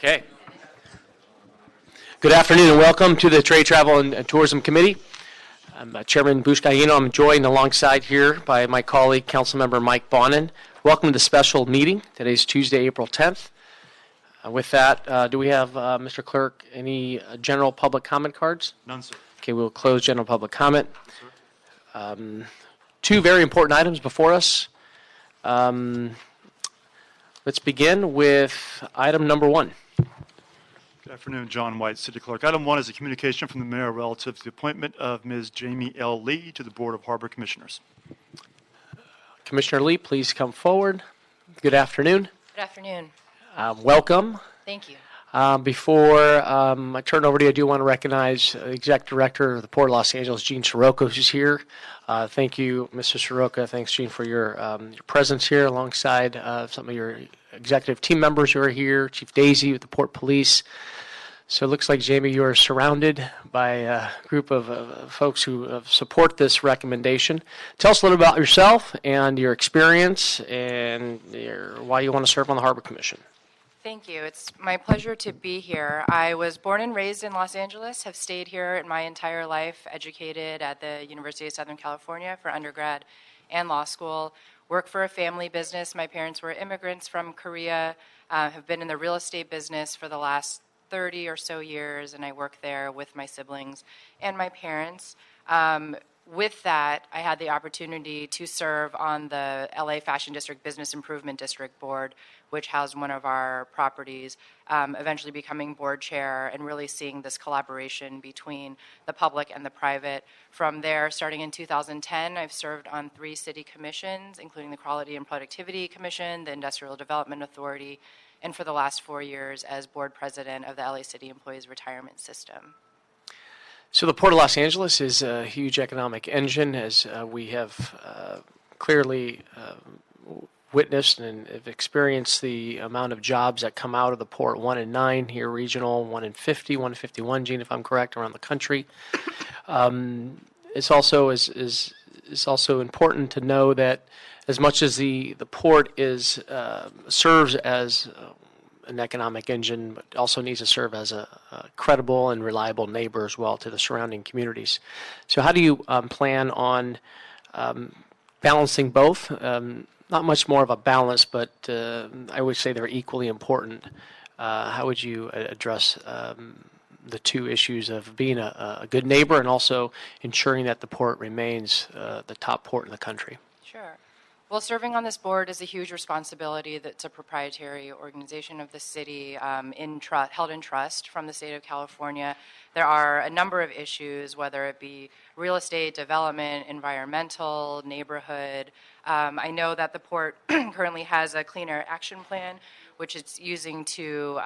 Okay. Good afternoon and welcome to the Trade, Travel, and Tourism Committee. I'm Chairman Buscaino. I'm joined alongside here by my colleague, Councilmember Mike Bonin. Welcome to the special meeting. Today's Tuesday, April 10th. With that, do we have, Mr. Clerk, any general public comment cards? None, sir. Okay, we'll close general public comment. Sir. Two very important items before us. Let's begin with item number one. Good afternoon, John White, City Clerk. Item 1 is a communication from the Mayor relative to the appointment of Ms. Jamie L. Lee to the Board of Harbor Commissioners. Commissioner Lee, please come forward. Good afternoon. Good afternoon. Welcome. Thank you. Before I turn over to you, I do want to recognize Executive Director of the Port of Los Angeles, Gene Sirocco, who's here. Thank you, Mr. Sirocco. Thanks, Gene, for your presence here alongside some of your executive team members who are here, Chief Daisy with the Port Police. So it looks like, Jamie, you are surrounded by a group of folks who support this recommendation. Tell us a little about yourself and your experience and why you want to serve on the Harbor Commission. Thank you. It's my pleasure to be here. I was born and raised in Los Angeles, have stayed here in my entire life, educated at the University of Southern California for undergrad and law school, work for a family business. My parents were immigrants from Korea, have been in the real estate business for the last 30 or so years, and I work there with my siblings and my parents. With that, I had the opportunity to serve on the LA Fashion District Business Improvement District Board, which housed one of our properties, eventually becoming board chair and really seeing this collaboration between the public and the private. From there, starting in 2010, I've served on 3 city commissions, including the Quality and Productivity Commission, the Industrial Development Authority, and for the last 4 years as board president of the LA City Employees Retirement System. So the Port of Los Angeles is a huge economic engine, as we have clearly witnessed and have experienced the amount of jobs that come out of the port. 1 in 9 here regional, 1 in 50, 1 in 51, Gene, if I'm correct, around the country. It's also also important to know that as much as the port serves as an economic engine, but also needs to serve as a credible and reliable neighbor as well to the surrounding communities. So how do you plan on balancing both? Not much more of a balance, but I would say they're equally important. How would you address the two issues of being a good neighbor and also ensuring that the port remains the top port in the country? Sure. Well, serving on this board is a huge responsibility. That's a proprietary organization of the city held in trust from the state of California. There are a number of issues, whether it be real estate, development, environmental, neighborhood. I know that the port currently has a Clean Air Action Plan, which it's using to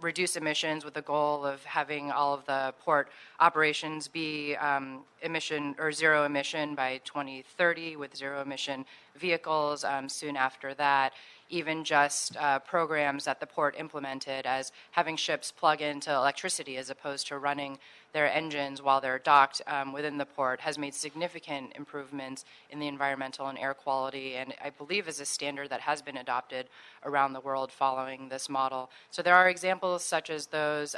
reduce emissions with the goal of having all of the port operations be zero emission by 2030 with zero emission vehicles soon after that. Even just programs that the port implemented as having ships plug into electricity as opposed to running their engines while they're docked within the port has made significant improvements in the environmental and air quality, and I believe is a standard that has been adopted around the world following this model. So there are examples such as those.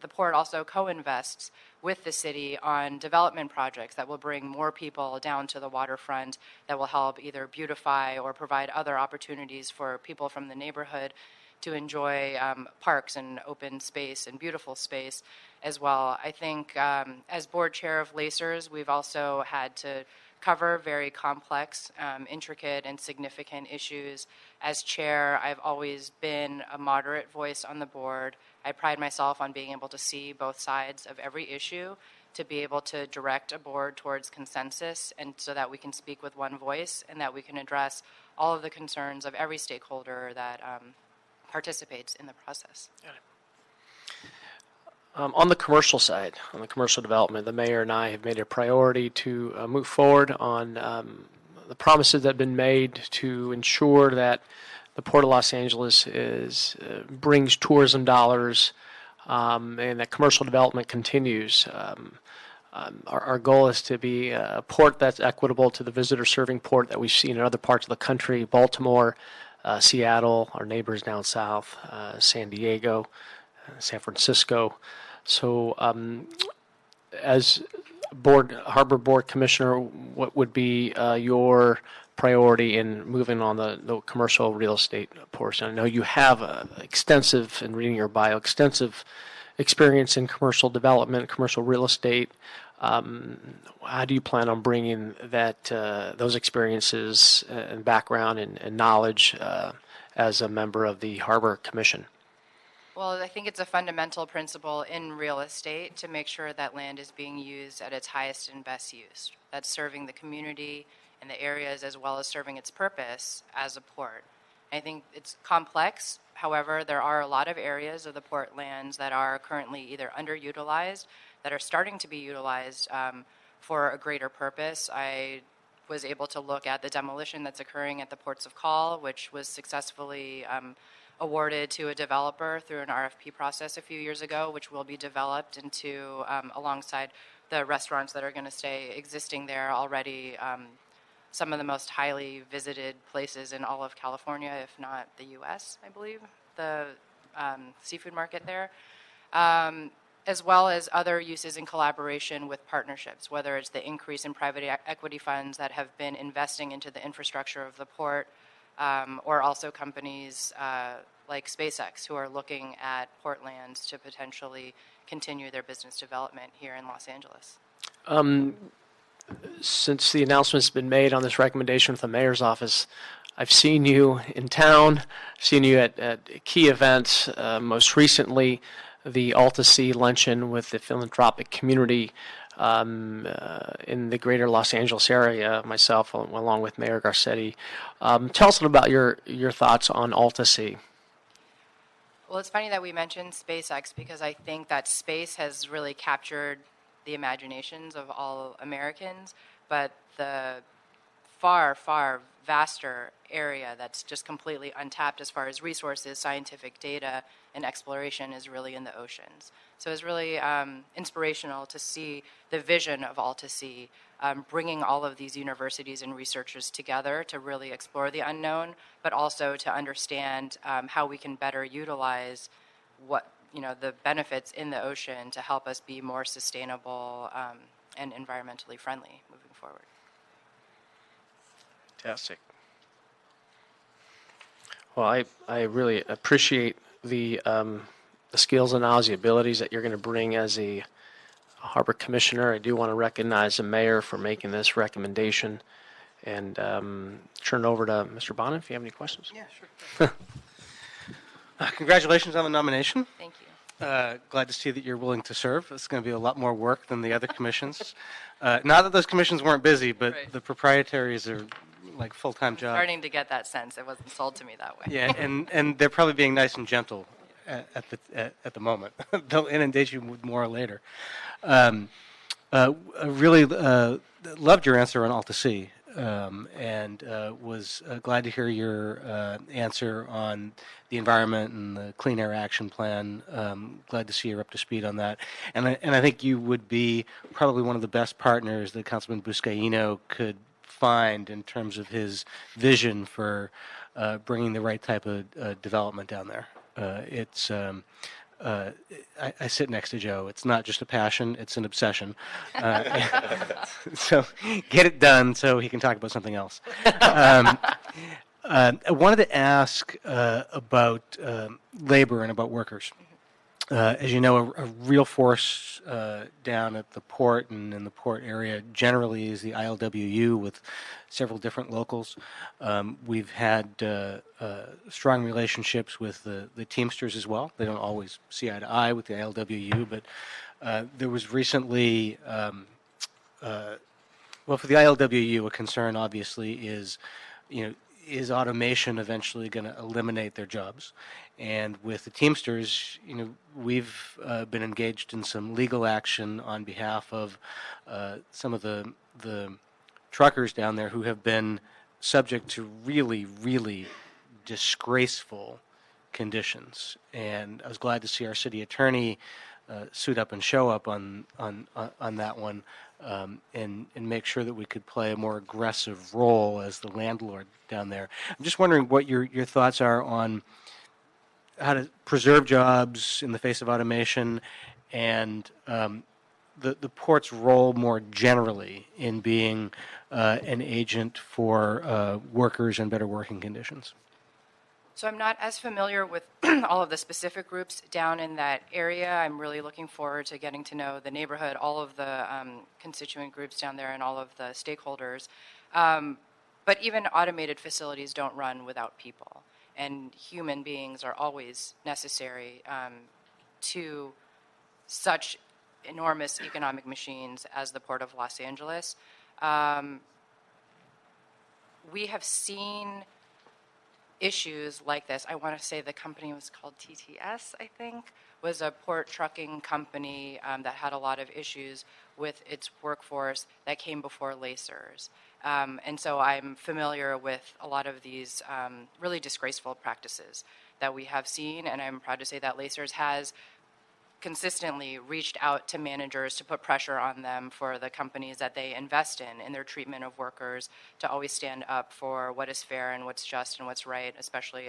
The port also co-invests with the city on development projects that will bring more people down to the waterfront, that will help either beautify or provide other opportunities for people from the neighborhood to enjoy parks and open space and beautiful space as well. I think as board chair of Lacers, we've also had to cover very complex, intricate, and significant issues. As chair, I've always been a moderate voice on the board. I pride myself on being able to see both sides of every issue, to be able to direct a board towards consensus, and so that we can speak with one voice and that we can address all of the concerns of every stakeholder that participates in the process. On the commercial side, on the commercial development, the mayor and I have made it a priority to move forward on the promises that have been made to ensure that the Port of Los Angeles brings tourism dollars and that commercial development continues. Our goal is to be a port that's equitable to the visitor-serving port that we've seen in other parts of the country, Baltimore, Seattle, our neighbors down south, San Diego, San Francisco. So, as Harbor Board Commissioner, what would be your priority in moving on the commercial real estate portion? I know you have extensive, in reading your bio, extensive experience in commercial development, commercial real estate. How do you plan on bringing those experiences and background and knowledge as a member of the Harbor Commission? Well, I think it's a fundamental principle in real estate to make sure that land is being used at its highest and best use. That's serving the community and the areas as well as serving its purpose as a port. I think it's complex. However, there are a lot of areas of the port lands that are currently either underutilized, that are starting to be utilized for a greater purpose. I was able to look at the demolition that's occurring at the ports of call, which was successfully awarded to a developer through an RFP process a few years ago, which will be developed into alongside the restaurants that are going to stay existing there already. Some of the most highly visited places in all of California, if not the U.S., I believe, the seafood market there, as well as other uses in collaboration with partnerships, whether it's the increase in private equity funds that have been investing into the infrastructure of the port, or also companies like SpaceX who are looking at port lands to potentially continue their business development here in Los Angeles. Since the announcement's been made on this recommendation with the mayor's office, I've seen you in town, seen you at key events, most recently the Alta Sea Luncheon with the philanthropic community in the greater Los Angeles area, myself along with Mayor Garcetti. Tell us about your thoughts on Alta Sea. Well, it's funny that we mentioned SpaceX because I think that space has really captured the imaginations of all Americans, but the far, far vaster area that's just completely untapped as far as resources, scientific data, and exploration is really in the oceans. So it's really inspirational to see the vision of Alta Sea, bringing all of these universities and researchers together to really explore the unknown, but also to understand how we can better utilize the benefits in the ocean to help us be more sustainable and environmentally friendly moving forward. Fantastic. Well, I really appreciate the skills and knowledge, the abilities that you're going to bring as a Harbor Commissioner. I do want to recognize the mayor for making this recommendation, and turn it over to Mr. Bonin if you have any questions. Yeah, sure. Congratulations on the nomination. Thank you. Glad to see that you're willing to serve. It's going to be a lot more work than the other commissions. Not that those commissions weren't busy, but Right. the proprietaries are like full-time jobs. Starting to get that sense. It wasn't sold to me that way. Yeah, and they're probably being nice and gentle at the moment. They'll inundate you with more later. I really loved your answer on Alta Sea, and was glad to hear your answer on the environment and the Clean Air Action Plan. Glad to see you're up to speed on that. And I think you would be probably one of the best partners that Councilman Buscaino could find in terms of his vision for bringing the right type of development down there. I sit next to Joe. It's not just a passion, it's an obsession. So get it done so he can talk about something else. I wanted to ask about labor and about workers. As you know, a real force down at the port and in the port area generally is the ILWU with several different locals. We've had strong relationships with the Teamsters as well. They don't always see eye to eye with the ILWU, but there was recently, well, for the ILWU, a concern obviously is, is automation eventually going to eliminate their jobs? And with the Teamsters, we've been engaged in some legal action on behalf of some of the truckers down there who have been subject to really, really disgraceful conditions. And I was glad to see our city attorney suit up and show up on that one, and make sure that we could play a more aggressive role as the landlord down there. I'm just wondering what your thoughts are on preserve jobs in the face of automation, and the port's role more generally in being an agent for workers and better working conditions. So I'm not as familiar with all of the specific groups down in that area. I'm really looking forward to getting to know the neighborhood, all of the constituent groups down there, and all of the stakeholders. But even automated facilities don't run without people, and human beings are always necessary to such enormous economic machines as the Port of Los Angeles. We have seen issues like this. I want to say the company was called TTS, I think, was a port trucking company that had a lot of issues with its workforce that came before Lacers. And so I'm familiar with a lot of these really disgraceful practices that we have seen, and I'm proud to say that Lacers has consistently reached out to managers to put pressure on them for the companies that they invest in their treatment of workers, to always stand up for what is fair and what's just and what's right, especially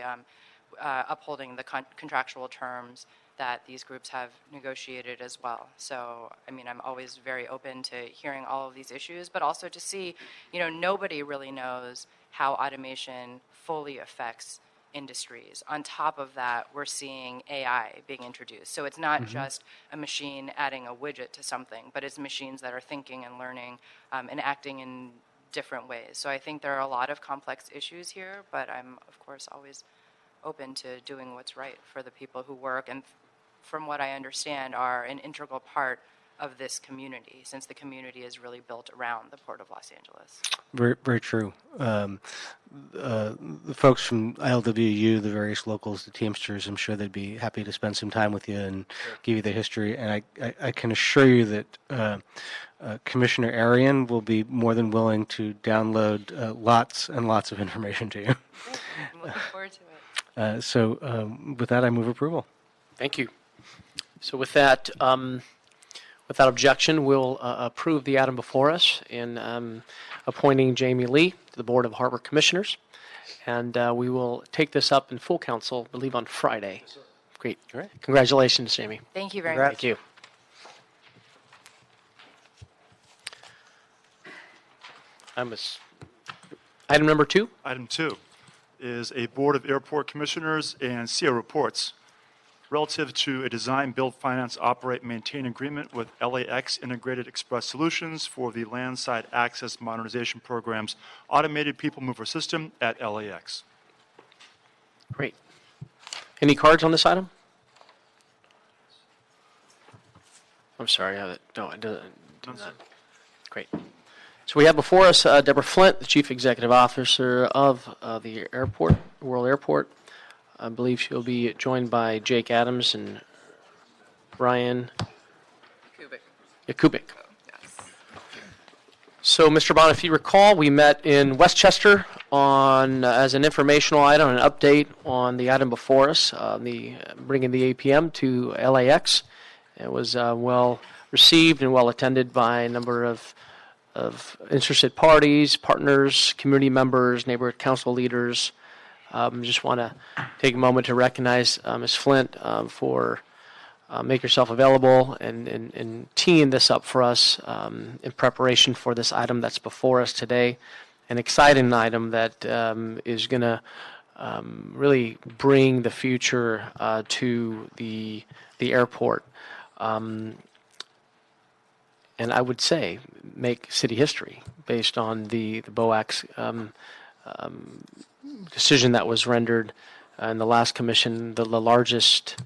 upholding the contractual terms that these groups have negotiated as well. So, I mean, I'm always very open to hearing all of these issues, but also to see, nobody really knows how automation fully affects industries. On top of that, we're seeing AI being introduced. So it's not just a machine adding a widget to something, but it's machines that are thinking and learning and acting in different ways. So I think there are a lot of complex issues here, but I'm, of course, always open to doing what's right for the people who work and, from what I understand, are an integral part of this community, since the community is really built around the Port of Los Angeles. Very, very true. The folks from ILWU, the various locals, the Teamsters, I'm sure they'd be happy to spend some time with you and give you the history. And I can assure you that Commissioner Arian will be more than willing to download lots and lots of information to you. I'm looking forward to it. So with that, I move approval. Thank you. So with that, without objection, we'll approve the item before us in appointing Jamie Lee to the Board of Harbor Commissioners. And we will take this up in full council, I believe, on Friday. Yes, great. Great. Congratulations, Jamie. Thank you very Congrats. much. Thank you. Item number 2. Item 2 is a Board of Airport Commissioners and CEO reports relative to a design, build, finance, operate, maintain agreement with LAX Integrated Express Solutions for the Landside Access Modernization Program's automated people mover system at LAX. Great. Any cards on this item? I'm sorry. No, it doesn't. Great. So we have before us Deborah Flint, the Chief Executive Officer of the airport, World Airport. I believe she'll be joined by Jake Adams and Ryan Yakubik. Yes. So, Mr. Bond, if you recall, we met in Westchester on as an informational item, an update on the item before us, bringing the APM to LAX. It was well received and well attended by a number of interested parties, partners, community members, neighborhood council leaders. Just want to take a moment to recognize Ms. Flint for making herself available and teeing this up for us in preparation for this item that's before us today. An exciting item that is going to really bring the future to the airport. And I would say make city history based on the BOAC's decision that was rendered in the last commission, the largest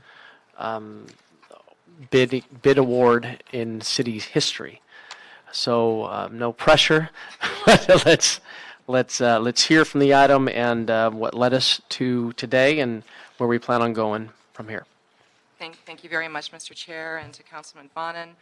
bid award in city history. So no pressure. let's hear from the item and what led us to today and where we plan on going from here. Thank you very much, Mr. Chair, and to Councilman Bonin.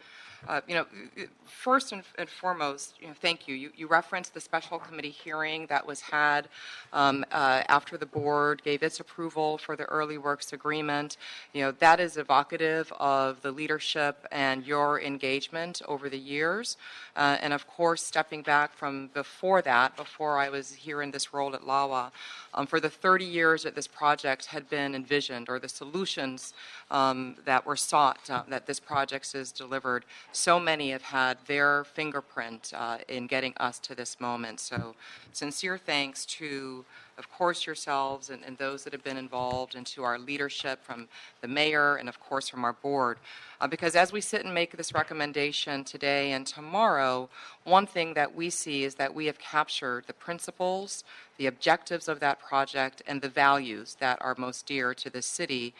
First and foremost, thank you. You referenced the special committee hearing that was had after the board gave its approval for the early works agreement. That is evocative of the leadership and your engagement over the years. And of course, stepping back from before that, before I was here in this role at LAWA, for the 30 years that this project had been envisioned, or the solutions that were sought that this project has delivered, so many have had their fingerprint in getting us to this moment. So sincere thanks to, of course, yourselves and those that have been involved, and to our leadership from the mayor and, of course, from our board. Because as we sit and make this recommendation today and tomorrow, one thing that we see is that we have captured the principles, the objectives of that project, and the values that are most dear to the city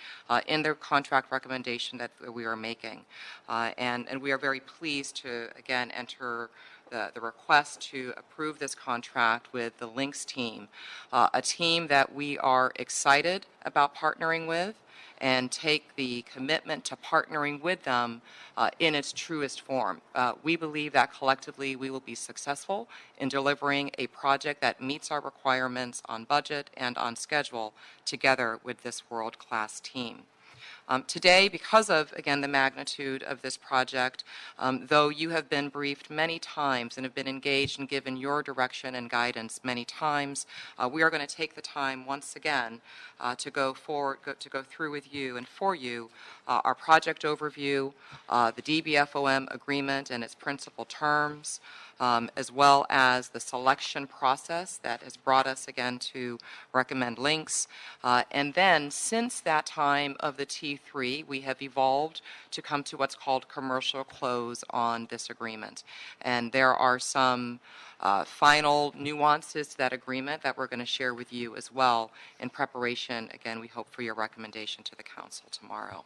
in the contract recommendation that we are making. And we are very pleased to, again, enter the request to approve this contract with the Lynx team, a team that we are excited about partnering with, and take the commitment to partnering with them in its truest form. We believe that collectively we will be successful in delivering a project that meets our requirements on budget and on schedule together with this world-class team. Today, because of, again, the magnitude of this project, though you have been briefed many times and have been engaged and given your direction and guidance many times, we are going to take the time once again to go through with you and for you our project overview, the DBFOM agreement and its principal terms, as well as the selection process that has brought us again to recommend Lynx. And then since that time of the T3, we have evolved to come to what's called commercial close on this agreement. And there are some final nuances to that agreement that we're going to share with you as well in preparation. Again, we hope for your recommendation to the council tomorrow.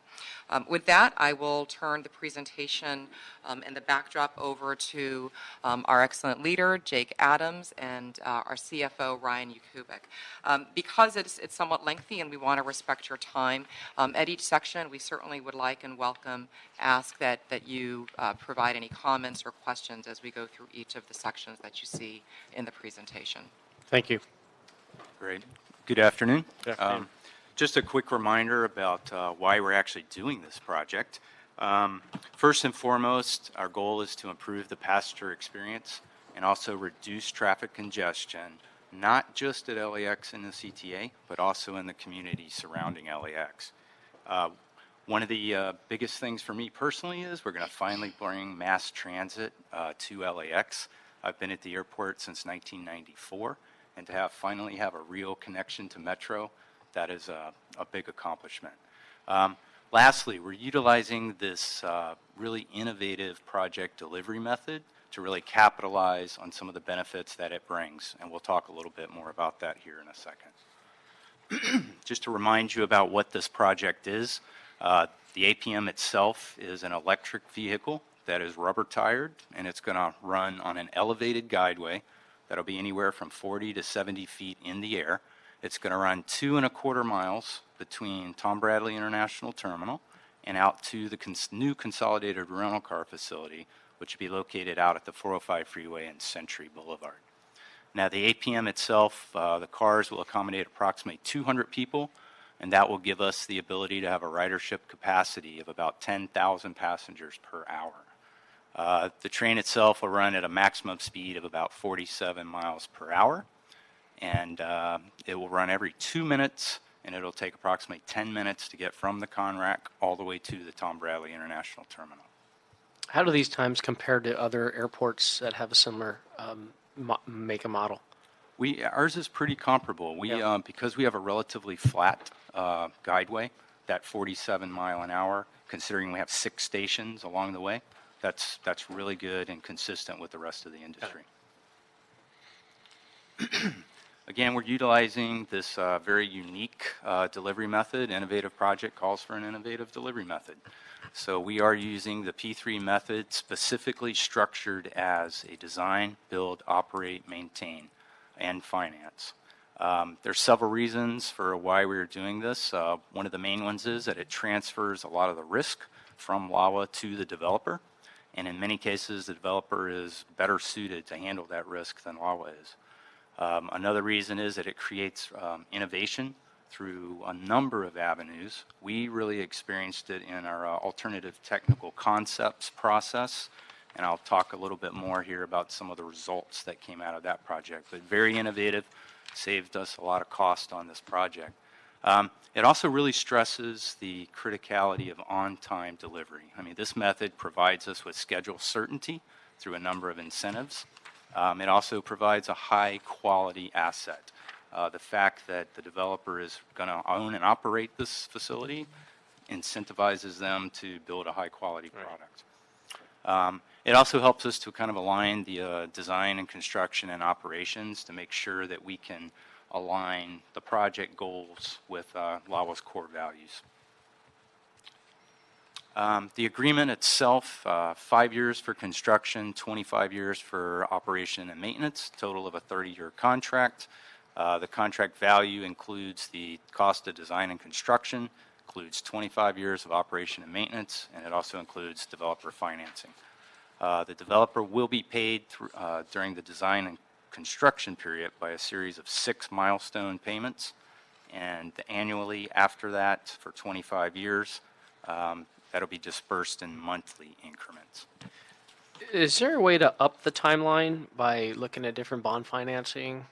With that, I will turn the presentation and the backdrop over to our excellent leader, Jake Adams, and our CFO, Ryan Yakubik. Because it's somewhat lengthy and we want to respect your time, at each section we certainly would like and ask that you provide any comments or questions as we go through each of the sections that you see in the presentation. Thank you. Great. Good afternoon. Good afternoon. Just a quick reminder about why we're actually doing this project. First and foremost, our goal is to improve the passenger experience and also reduce traffic congestion, not just at LAX and the CTA, but also in the community surrounding LAX. One of the biggest things for me personally is we're going to finally bring mass transit to LAX. I've been at the airport since 1994, and to finally have a real connection to Metro, that is a big accomplishment. Lastly, we're utilizing this really innovative project delivery method to really capitalize on some of the benefits that it brings, and we'll talk a little bit more about that here in a second. Just to remind you about what this project is, the APM itself is an electric vehicle that is rubber tired, and it's going to run on an elevated guideway that'll be anywhere from 40 to 70 feet in the air. It's going to run 2.25 miles between Tom Bradley International Terminal and out to the new consolidated rental car facility, which will be located out at the 405 freeway and Century Boulevard. Now, the APM itself, the cars will accommodate approximately 200 people, and that will give us the ability to have a ridership capacity of about 10,000 passengers per hour. The train itself will run at a maximum speed of about 47 miles per hour, and it will run every 2 minutes, and it'll take approximately 10 minutes to get from the Conrack all the way to the Tom Bradley International Terminal. How do these times compare to other airports that have a similar make and model? Ours is pretty comparable. Because we have a relatively flat guideway, that 47 mile an hour, considering we have 6 stations along the way, that's really good and consistent with the rest of the industry. Again, we're utilizing this very unique delivery method. Innovative project calls for an innovative delivery method. So we are using the P3 method, specifically structured as a design, build, operate, maintain, and finance. There's several reasons for why we're doing this. One of the main ones is that it transfers a lot of the risk from LAWA to the developer. And in many cases, the developer is better suited to handle that risk than LAWA is. Another reason is that it creates innovation through a number of avenues. We really experienced it in our alternative technical concepts process, and I'll talk a little bit more here about some of the results that came out of that project. But very innovative, saved us a lot of cost on this project. It also really stresses the criticality of on-time delivery. I mean, this method provides us with schedule certainty through a number of incentives. It also provides a high-quality asset. The fact that the developer is going to own and operate this facility incentivizes them to build a high-quality product. It also helps us to kind of align the design and construction and operations to make sure that we can align the project goals with LAWA's core values. The agreement itself, 5 years for construction, 25 years for operation and maintenance, total of a 30-year contract. The contract value includes the cost of design and construction, includes 25 years of operation and maintenance, and it also includes developer financing. The developer will be paid during the design and construction period by a series of 6 milestone payments, and annually after that for 25 years, that'll be dispersed in monthly increments. Is there a way to up the timeline by looking at different bond financing?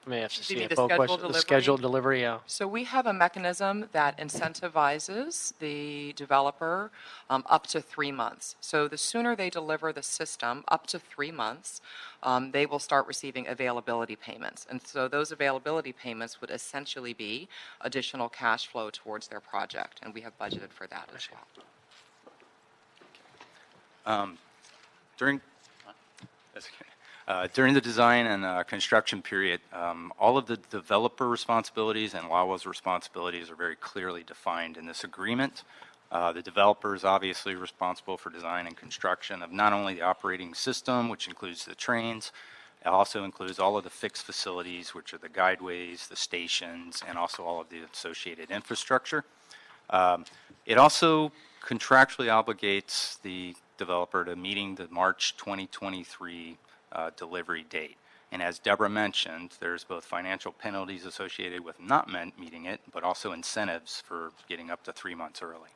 I may have to You see mean a the poll scheduled question. The delivery? scheduled delivery, yeah. So we have a mechanism that incentivizes the developer up to 3 months. So the sooner they deliver the system, up to 3 months, they will start receiving availability payments. And so those availability payments would essentially be additional cash flow towards their project, and we have budgeted for that as well. During the design and construction period, all of the developer responsibilities and LAWA's responsibilities are very clearly defined in this agreement. The developer is obviously responsible for design and construction of not only the operating system, which includes the trains, it also includes all of the fixed facilities, which are the guideways, the stations, and also all of the associated infrastructure. It also contractually obligates the developer to meeting the March 2023 delivery date. And as Deborah mentioned, there's both financial penalties associated with not meeting it, but also incentives for getting up to 3 months early.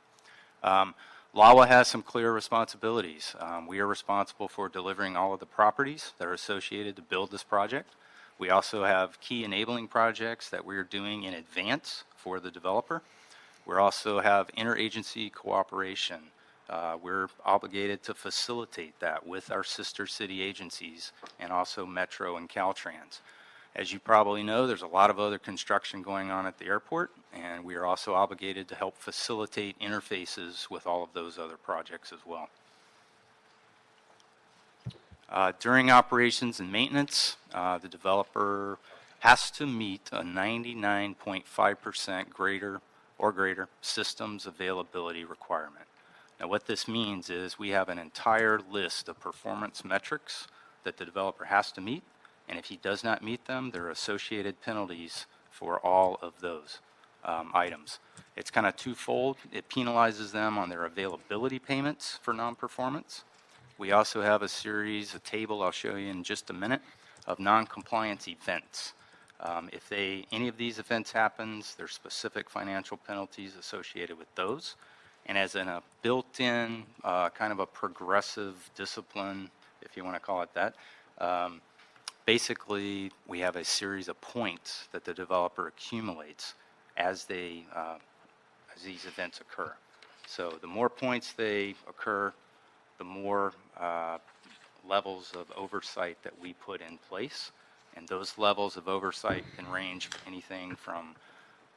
LAWA has some clear responsibilities. We are responsible for delivering all of the properties that are associated to build this project. We also have key enabling projects that we're doing in advance for the developer. We also have interagency cooperation. We're obligated to facilitate that with our sister city agencies and also Metro and Caltrans. As you probably know, there's a lot of other construction going on at the airport, and we are also obligated to help facilitate interfaces with all of those other projects as well. During operations and maintenance, the developer has to meet a 99.5% greater systems availability requirement. Now, what this means is we have an entire list of performance metrics that the developer has to meet, and if he does not meet them, there are associated penalties for all of those items. It's kind of twofold. It penalizes them on their availability payments for non-performance. We also have a table I'll show you in just a minute, of non-compliance events. If any of these events happens, there's specific financial penalties associated with those. And as in a built-in kind of a progressive discipline, if you want to call it that, basically we have a series of points that the developer accumulates as these events occur. So the more points they occur, the more levels of oversight that we put in place. And those levels of oversight can range from anything from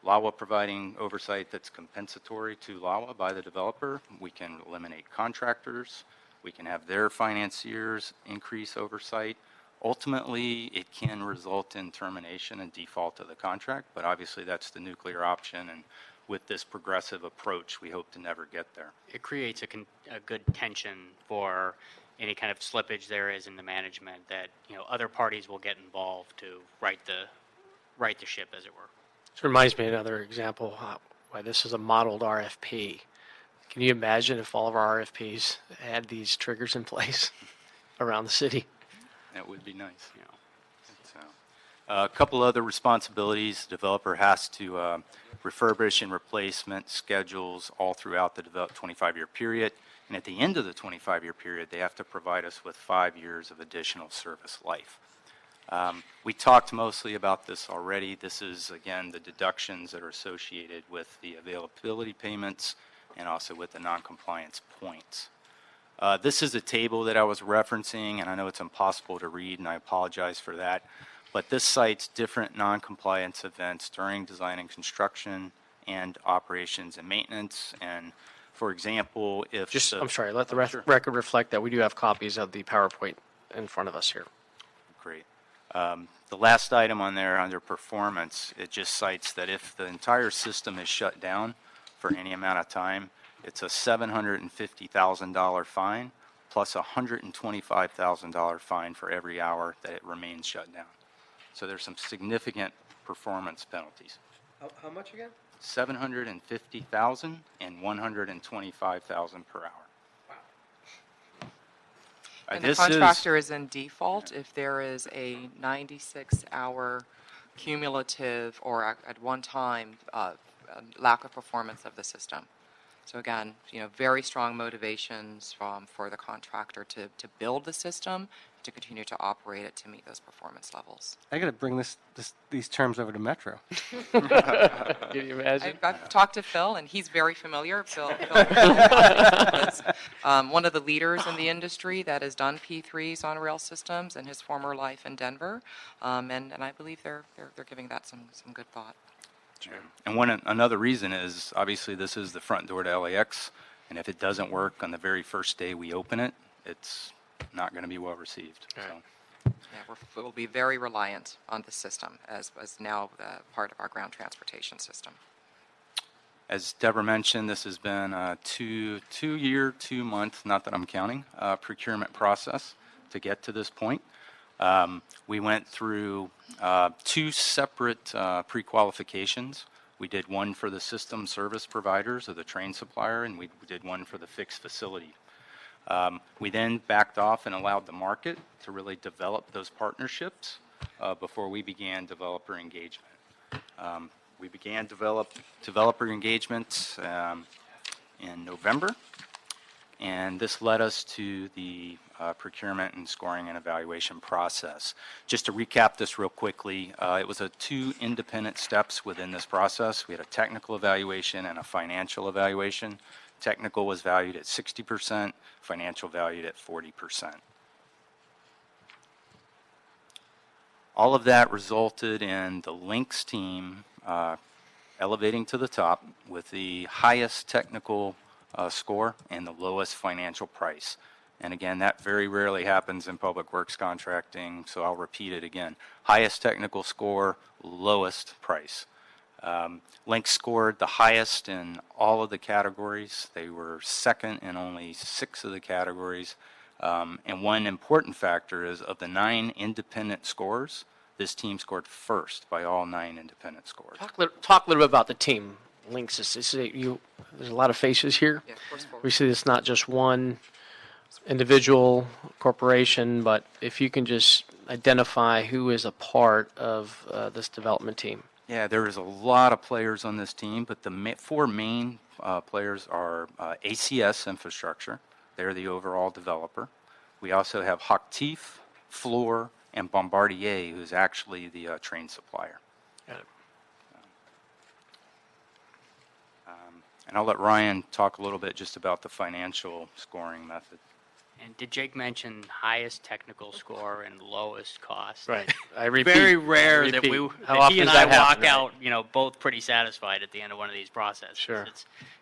LAWA providing oversight that's compensatory to LAWA by the developer. We can eliminate contractors. We can have their financiers increase oversight. Ultimately, it can result in termination and default of the contract, but obviously that's the nuclear option, and with this progressive approach, we hope to never get there. It creates a good tension for any kind of slippage there is in the management that, other parties will get involved to right the ship, as it were. This reminds me of another example why this is a modeled RFP. Can you imagine if all of our RFPs had these triggers in place around the city? That would be nice. So, a couple other responsibilities. The developer has to refurbish and replacement schedules all throughout the 25-year period. And at the end of the 25-year period, they have to provide us with 5 years of additional service life. We talked mostly about this already. This is, again, the deductions that are associated with the availability payments and also with the noncompliance points. This is a table that I was referencing, and I know it's impossible to read, and I apologize for that. But this cites different noncompliance events during design and construction and operations and maintenance. And for example, if I'm sorry, let the record reflect that we do have copies of the PowerPoint in front of us here. Great. The last item on there under performance, it just cites that if the entire system is shut down for any amount of time, it's a $750,000 fine plus a $125,000 fine for every hour that it remains shut down. So there's some significant performance penalties. How much again? $750,000 and $125,000 per hour. And the contractor is in default if there is a 96-hour cumulative or at one time lack of performance of the system. So again, very strong motivations for the contractor to build the system, to continue to operate it to meet those performance levels. I got to bring these terms over to Metro. Can you imagine? I've talked to Phil, and he's very familiar. Phil is one of the leaders in the industry that has done P3s on rail systems in his former life in Denver, and I believe they're giving that some good thought. Sure. And another reason is, obviously, this is the front door to LAX, and if it doesn't work on the very first day we open it, it's not going to be well received. Right. So. Yeah, we'll be very reliant on the system as now part of our ground transportation system. As Deborah mentioned, this has been a 2-year, 2-month, not that I'm counting, procurement process to get to this point. We went through 2 separate pre-qualifications. We did one for the system service providers or the train supplier, and we did one for the fixed facility. We then backed off and allowed the market to really develop those partnerships before we began developer engagement. We began developer engagement in November, and this led us to the procurement and scoring and evaluation process. Just to recap this real quickly, it was 2 independent steps within this process. We had a technical evaluation and a financial evaluation. Technical was valued at 60%, financial valued at 40%. All of that resulted in the Links team elevating to the top with the highest technical score and the lowest financial price. And again, that very rarely happens in public works contracting, so I'll repeat it again. Highest technical score, lowest price. Links scored the highest in all of the categories. They were second in only 6 of the categories. And one important factor is of the 9 independent scores, this team scored first by all 9 independent scores. Talk a little bit about the team. Links. There's a lot of faces here. Yeah, of course. We see it's not just one individual corporation, but if you can just identify who is a part of this development team. Yeah, there is a lot of players on this team, but the 4 main players are ACS Infrastructure. They're the overall developer. We also have Hochtief, Fluor, and Bombardier, who's actually the train supplier. Got it. And I'll let Ryan talk a little bit just about the financial scoring method. And did Jake mention highest technical score and lowest cost? Right. I repeat. Very rare that How that often he and does I that happen, walk right? out, both pretty satisfied at the end of one of these processes. Sure.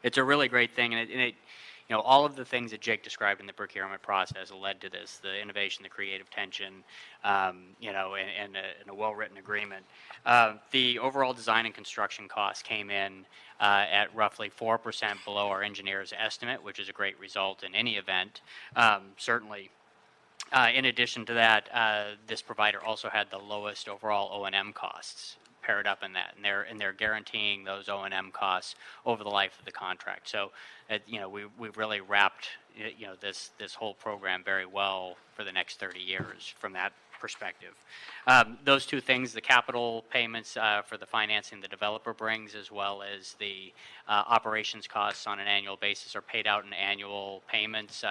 It's a really great thing, and it all of the things that Jake described in the procurement process led to this: the innovation, the creative tension, and a well-written agreement. The overall design and construction costs came in at roughly 4% below our engineer's estimate, which is a great result in any event. Certainly. In addition to that, this provider also had the lowest overall O&M costs. paired up in that, and they're guaranteeing those O&M costs over the life of the contract. So, we've really wrapped this whole program very well for the next 30 years from that perspective. Those two things, the capital payments for the financing the developer brings, as well as the operations costs on an annual basis, are paid out in annual payments,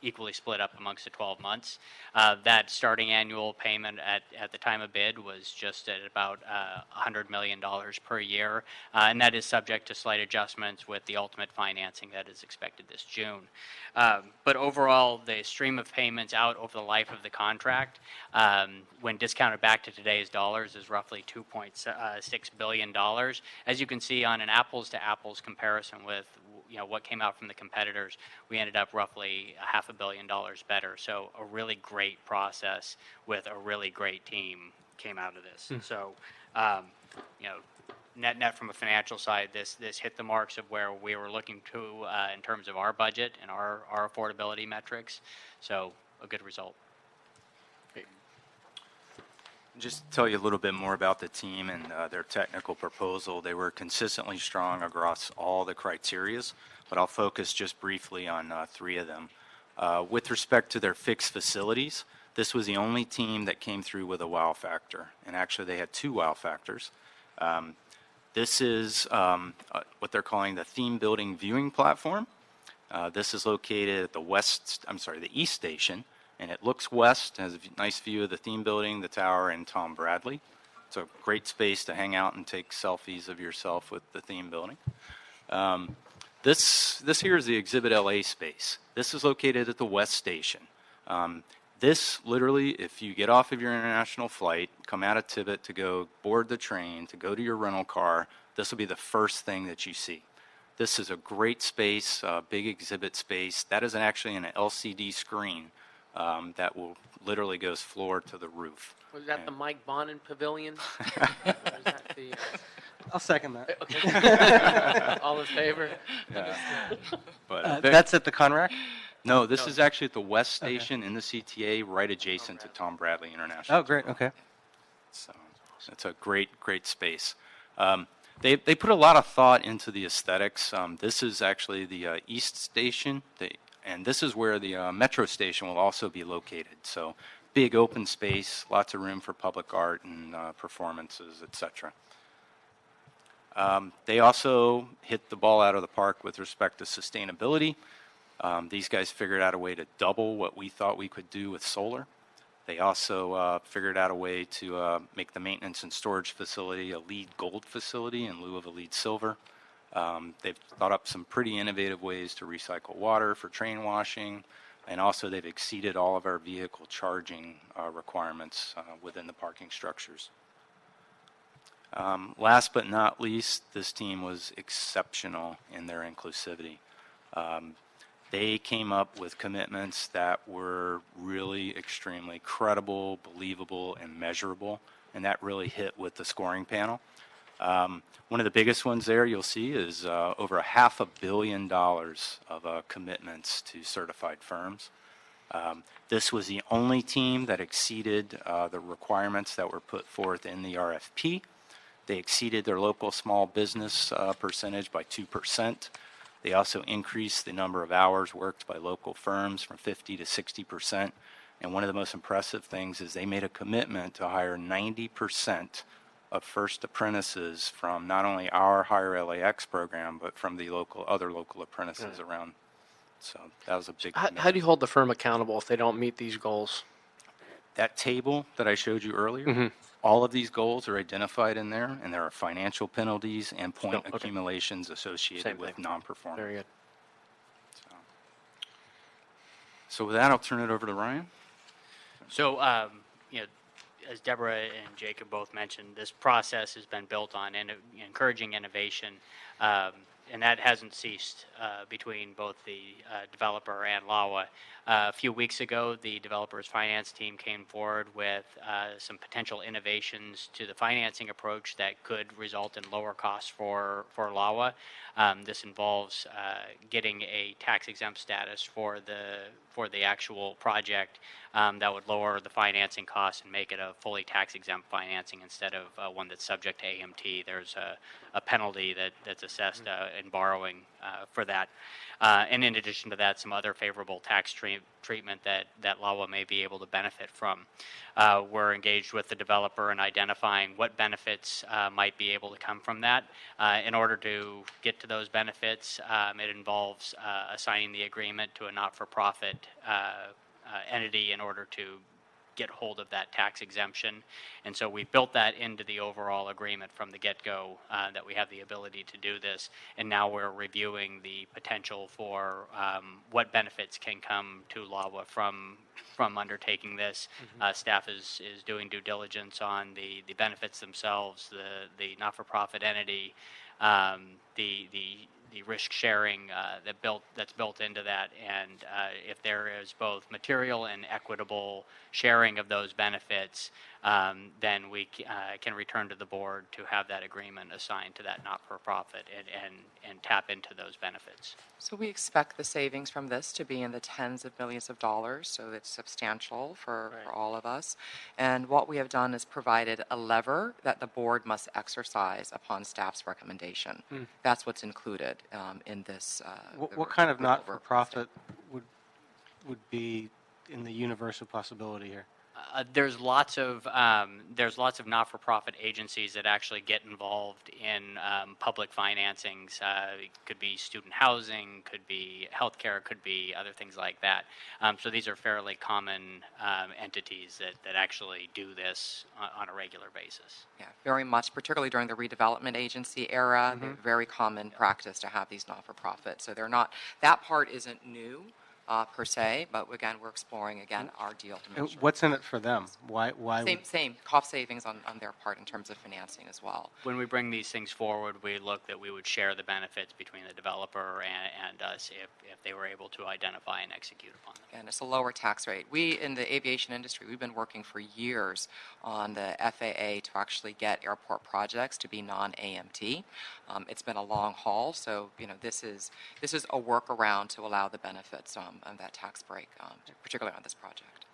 equally split up amongst the 12 months. That starting annual payment at the time of bid was just at about $100 million per year, and that is subject to slight adjustments with the ultimate financing that is expected this June. But overall, the stream of payments out over the life of the contract, when discounted back to today's dollars, is roughly $2.6 billion. As you can see, on an apples-to-apples comparison with what came out from the competitors, we ended up roughly $500 million better. So a really great process with a really great team came out of this. So, net from a financial side, this hit the marks of where we were looking to in terms of our budget and our affordability metrics. So a good result. Just to tell you a little bit more about the team and their technical proposal. They were consistently strong across all the criterias, but I'll focus just briefly on 3 of them. With respect to their fixed facilities, this was the only team that came through with a wow factor, and actually they had 2 wow factors. This is what they're calling the theme building viewing platform. This is located at the East Station, and it looks west, has a nice view of the theme building, the tower, and Tom Bradley. It's a great space to hang out and take selfies of yourself with the theme building. This here is the Exhibit LA space. This is located at the West Station. This literally, if you get off of your international flight, come out of Tibbet to go board the train, to go to your rental car, this will be the first thing that you see. This is a great space, big exhibit space. That is actually an LCD screen that will literally goes floor to the roof. Was that the Mike Bonin Pavilion? Or is that the, I'll second that. okay. All in favor? But That's at the Conrac? no, this is actually at the West Station in the CTA, right adjacent to Tom Bradley International. Oh, great. Okay. So it's a great space. They put a lot of thought into the aesthetics. This is actually the East Station, and this is where the Metro Station will also be located. So big open space, lots of room for public art and performances, etc. They also hit the ball out of the park with respect to sustainability. These guys figured out a way to double what we thought we could do with solar. They also figured out a way to make the maintenance and storage facility a LEED Gold facility in lieu of a LEED Silver. They've thought up some pretty innovative ways to recycle water for train washing, and also they've exceeded all of our vehicle charging requirements within the parking structures. Last but not least, this team was exceptional in their inclusivity. They came up with commitments that were really extremely credible, believable, and measurable, and that really hit with the scoring panel. One of the biggest ones there you'll see is over $500 million of commitments to certified firms. This was the only team that exceeded the requirements that were put forth in the RFP. They exceeded their local small business percentage by 2%. They also increased the number of hours worked by local firms from 50 to 60%. And one of the most impressive things is they made a commitment to hire 90% of first apprentices from not only our Hire LAX program, but from the other local apprentices around. So that was a big commitment. How do you hold the firm accountable if they don't meet these goals? That table that I showed you earlier, all of these goals are identified in there, and there are financial penalties and point accumulations associated with non-performance. Very good. So with that, I'll turn it over to Ryan. So, as Deborah and Jacob both mentioned, this process has been built on encouraging innovation. that hasn't ceased between both the developer and LAWA. A few weeks ago, the developer's finance team came forward with some potential innovations to the financing approach that could result in lower costs for LAWA. This involves getting a tax-exempt status for the actual project that would lower the financing costs and make it a fully tax-exempt financing instead of one that's subject to AMT. There's a penalty that's assessed in borrowing for that. And in addition to that, some other favorable tax treatment that LAWA may be able to benefit from. We're engaged with the developer in identifying what benefits might be able to come from that. In order to get to those benefits, it involves assigning the agreement to a not-for-profit entity in order to get hold of that tax exemption. And so we built that into the overall agreement from the get-go that we have the ability to do this. And now we're reviewing the potential for what benefits can come to LAWA from undertaking this. Staff is doing due diligence on the benefits themselves, the not-for-profit entity, the risk sharing that's built into that, and if there is both material and equitable sharing of those benefits, then we can return to the board to have that agreement assigned to that not-for-profit and tap into those benefits. So we expect the savings from this to be in the tens of millions of dollars, so it's substantial for all of us. And what we have done is provided a lever that the board must exercise upon staff's recommendation. That's what's included in this. What kind of not-for-profit would be in the universe of possibility here? There's lots of not-for-profit agencies that actually get involved in public financings. It could be student housing, could be healthcare, could be other things like that. So these are fairly common entities that actually do this on a regular basis. Yeah, very much, particularly during the redevelopment agency era, they're very common practice to have these not-for-profits. So they're not, that part isn't new. Per se, but again, we're exploring our deal to make sure. What's in it for them? Why? Same cost savings on their part in terms of financing as well. When we bring these things forward, we look that we would share the benefits between the developer and us if they were able to identify and execute upon them. And it's a lower tax rate. We, in the aviation industry, we've been working for years on the FAA to actually get airport projects to be non-AMT. It's been a long haul, so this is a workaround to allow the benefits of that tax break, particularly on this project.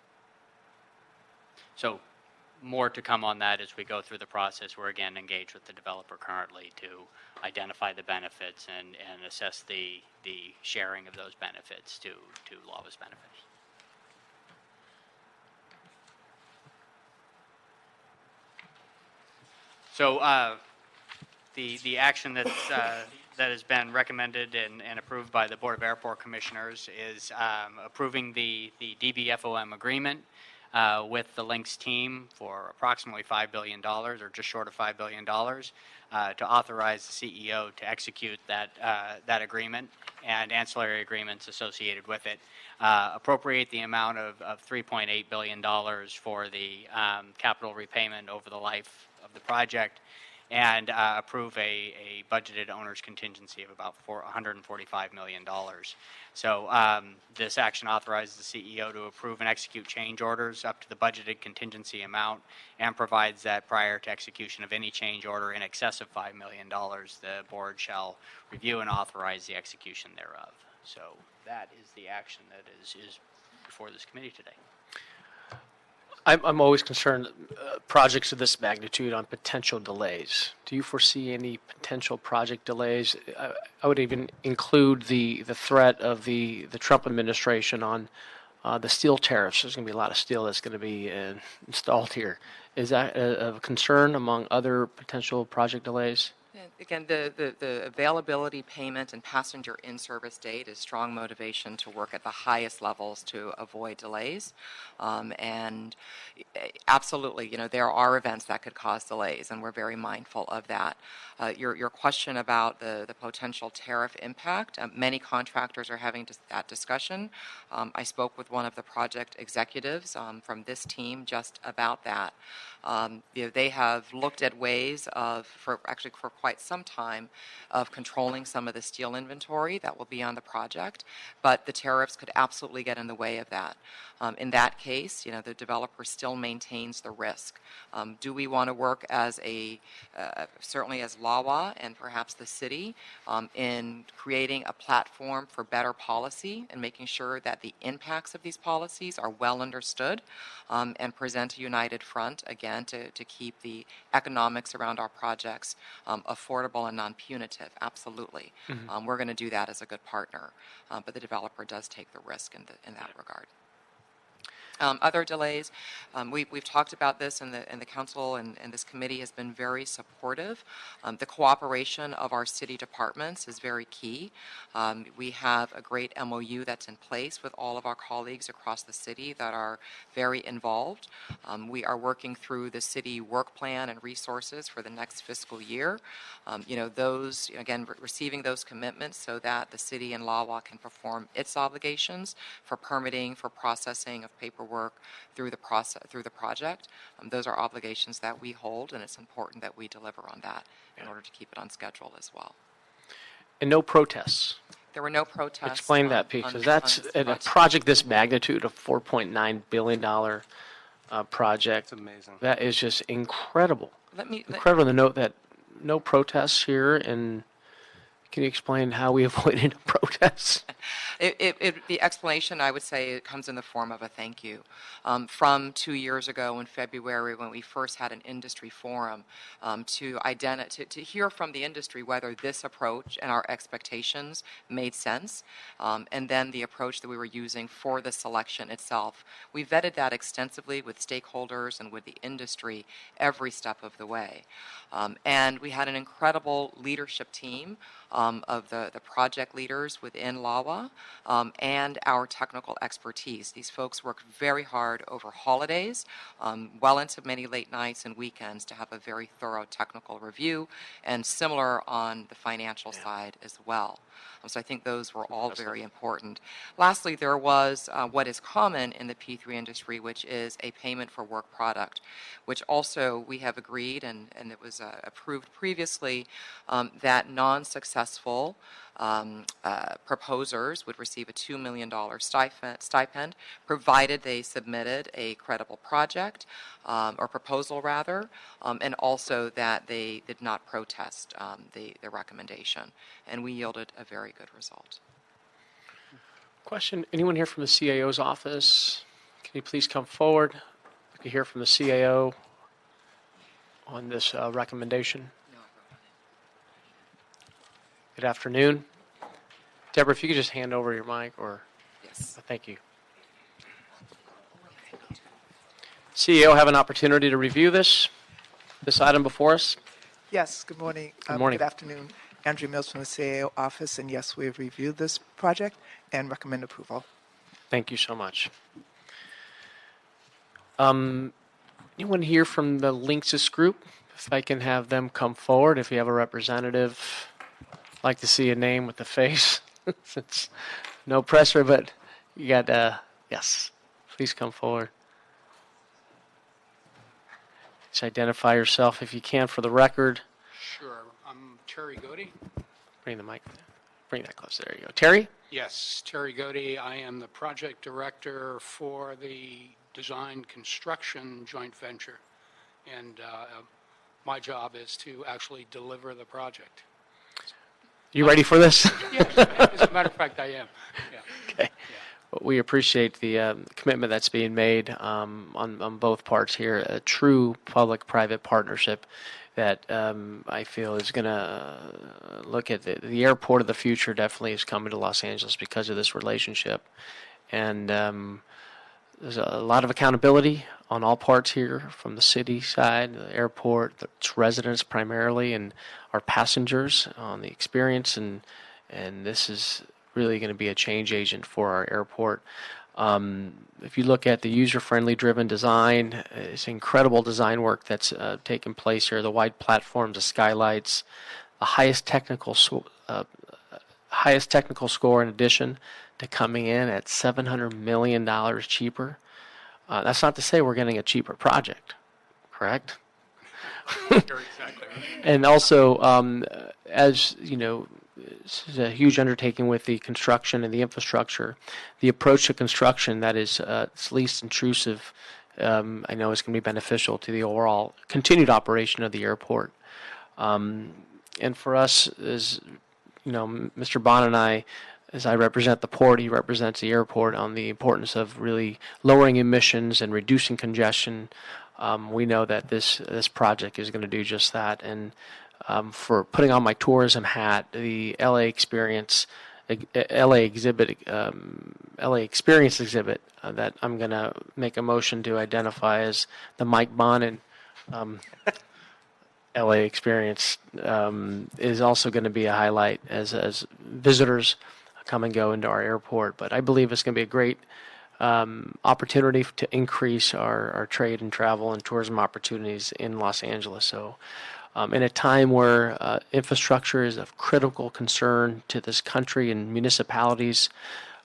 So more to come on that as we go through the process. We're again engaged with the developer currently to identify the benefits and assess the sharing of those benefits to LAWA's benefits. So the action that has been recommended and approved by the Board of Airport Commissioners is approving the DBFOM agreement with the Lynx team for approximately $5 billion, or just short of $5 billion, to authorize the CEO to execute that agreement and ancillary agreements associated with it. Appropriate the amount of $3.8 billion for the capital repayment over the life of the project, and approve a budgeted owner's contingency of about $145 million. So this action authorizes the CEO to approve and execute change orders up to the budgeted contingency amount, and provides that prior to execution of any change order in excess of $5 million, the board shall review and authorize the execution thereof. So that is the action that is before this committee today. I'm always concerned projects of this magnitude on potential delays. Do you foresee any potential project delays? I would even include the threat of the Trump administration on the steel tariffs. There's going to be a lot of steel that's going to be installed here. Is that a concern among other potential project delays? Again, the availability, payment, and passenger in-service date is strong motivation to work at the highest levels to avoid delays. And absolutely, there are events that could cause delays, and we're very mindful of that. Your question about the potential tariff impact, many contractors are having that discussion. I spoke with one of the project executives from this team just about that. They have looked at ways for quite some time of controlling some of the steel inventory that will be on the project, but the tariffs could absolutely get in the way of that. In that case, the developer still maintains the risk. Do we want to work as certainly as LAWA and perhaps the city in creating a platform for better policy and making sure that the impacts of these policies are well understood and present a united front, again, to keep the economics around our projects affordable and non-punitive? Absolutely. We're going to do that as a good partner, but the developer does take the risk in that regard. Other delays, we've talked about this, and the council and this committee has been very supportive. The cooperation of our city departments is very key. We have a great MOU that's in place with all of our colleagues across the city that are very involved. We are working through the city work plan and resources for the next fiscal year. Those, again, receiving those commitments so that the city and LAWA can perform its obligations for permitting, for processing of paperwork through the project. Those are obligations that we hold, and it's important that we deliver on that in order to keep it on schedule as well. And no protests. There were no protests. Explain that, because that's a project this magnitude, a $4.9 billion project. It's amazing. That is just incredible. Incredible to note that no protests here. And can you explain how we avoided protests? The explanation, I would say, it comes in the form of a thank you. From 2 years ago in February, when we first had an industry forum, to hear from the industry whether this approach and our expectations made sense, and then the approach that we were using for the selection itself. We vetted that extensively with stakeholders and with the industry every step of the way. And we had an incredible leadership team of the project leaders within LAWA and our technical expertise. These folks worked very hard over holidays, well into many late nights and weekends, to have a very thorough technical review, and similar on the financial side as well. So I think those were all very important. Lastly, there was what is common in the P3 industry, which is a payment for work product, which also we have agreed, and it was approved previously, that non-successful proposers would receive a $2 million stipend, provided they submitted a credible project, or proposal rather, and also that they did not protest the recommendation. And we yielded a very good result. Question, anyone here from the CAO's office? Can you please come forward? We can hear from the CAO on this recommendation. Good afternoon. Deborah, if you could just hand over your mic, or... Yes. Thank you. CEO have an opportunity to review this item before us? Yes, good morning. Good morning. Good afternoon. Andrew Mills from the CAO office, and yes, we have reviewed this project and recommend approval. Thank you so much. Anyone here from the Linksys group? If I can have them come forward, if you have a representative. I'd like to see a name with the face. It's no pressure, but you got, yes, please come forward. Just identify yourself if you can for the record. Sure. I'm Terry Godey. Bring the mic, bring that close. There you go. Terry? Yes, Terry Godey. I am the project director for the design construction joint venture. And my job is to actually deliver the project. You ready for this? Yes, as a matter of fact, I am. Yeah. Okay. Well, we appreciate the commitment that's being made on both parts here. A true public-private partnership that I feel is going to look at the airport of the future. Definitely is coming to Los Angeles because of this relationship, and there's a lot of accountability on all parts here, from the city side, the airport, its residents primarily, and our passengers on the experience, and this is really going to be a change agent for our airport. If you look at the user-friendly driven design, it's incredible design work that's taken place here. The wide platforms, the skylights, the highest technical score in addition to coming in at $700 million cheaper. That's not to say we're getting a cheaper project, correct? And also, as you know, this is a huge undertaking with the construction and the infrastructure. The approach to construction that is it's least intrusive, I know is going to be beneficial to the overall continued operation of the airport. And for us, as you know, Mr. Bond and I, as I represent the port, he represents the airport on the importance of really lowering emissions and reducing congestion. We know that this project is going to do just that. And for putting on my tourism hat, the LA Experience exhibit that I'm going to make a motion to identify as the Mike Bonin LA Experience is also going to be a highlight as visitors come and go into our airport. But I believe it's going to be a great opportunity to increase our trade and travel and tourism opportunities in Los Angeles. So in a time where infrastructure is of critical concern to this country and municipalities,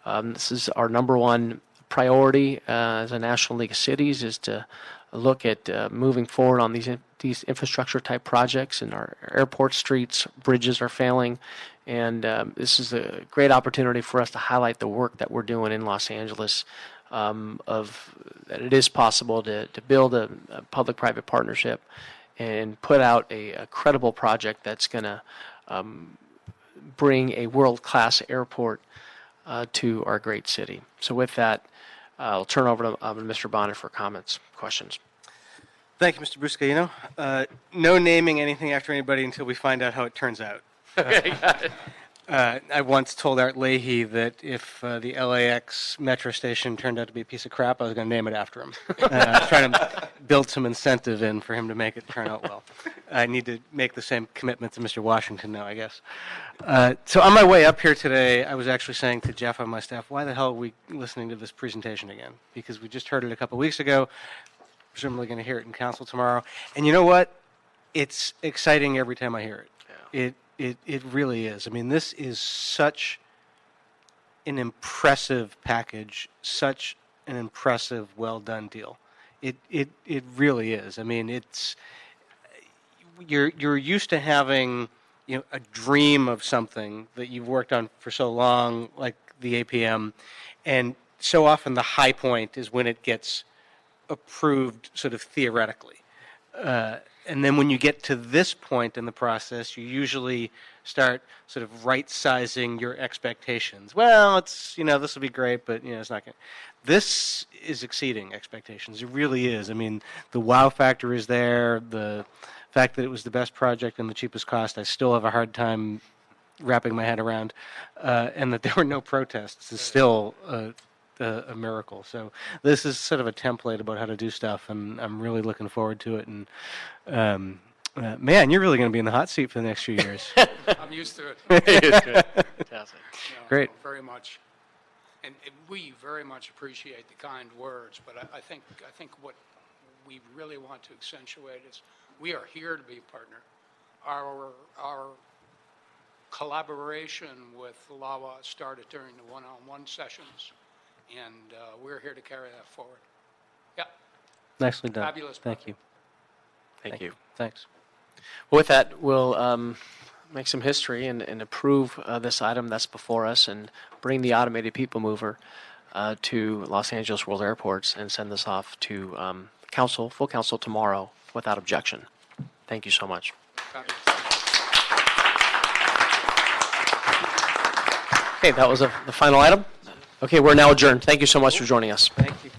this is our number one priority as a National League of Cities, is to look at moving forward on these infrastructure type projects. And our airport streets, bridges are failing, and this is a great opportunity for us to highlight the work that we're doing in Los Angeles, of that it is possible to build a public-private partnership and put out a credible project that's going to bring a world-class airport to our great city. So with that, I'll turn over to Mr. Bonner for comments, questions. Thank you, Mr. Bruscaino. No naming anything after anybody until we find out how it turns out. Okay, got it. I once told Art Leahy that if the LAX metro station turned out to be a piece of crap, I was going to name it after him. I was trying to build some incentive in for him to make it turn out well. I need to make the same commitment to Mr. Washington now, I guess. So on my way up here today, I was actually saying to Jeff on my staff, why the hell are we listening to this presentation again? Because we just heard it a couple weeks ago. Presumably going to hear it in council tomorrow. And you know what? It's exciting every time I hear it. Yeah. It really is. I mean, this is such an impressive package, such an impressive, well-done deal. It really is. I mean, it's you're used to having, you know, a dream of something that you've worked on for so long, like the APM, and so often the high point is when it gets approved sort of theoretically. And then when you get to this point in the process, you usually start sort of right-sizing your expectations. Well, it's, you know, this will be great, but, you know, it's not going to. This is exceeding expectations. It really is. I mean, the wow factor is there. The fact that it was the best project and the cheapest cost, I still have a hard time wrapping my head around. And that there were no protests is still a miracle. So this is sort of a template about how to do stuff, and I'm really looking forward to it. And man, you're really going to be in the hot seat for the next few years. I'm used to it. Fantastic. Great. Very much. And we very much appreciate the kind words, but I think what we really want to accentuate is we are here to be a partner. Our collaboration with LAWA started during the one-on-one sessions, and we're here to carry that forward. Yeah. Nicely done. Fabulous Thank project. you. Thank you. Thanks. Well, with that, we'll make some history and approve this item that's before us and bring the automated people mover to Los Angeles World Airports and send this off to council, full council tomorrow without objection. Thank you so much. Fabulous. Okay, that was the final item. Okay, we're now adjourned. Thank you so much for joining us. Thank you.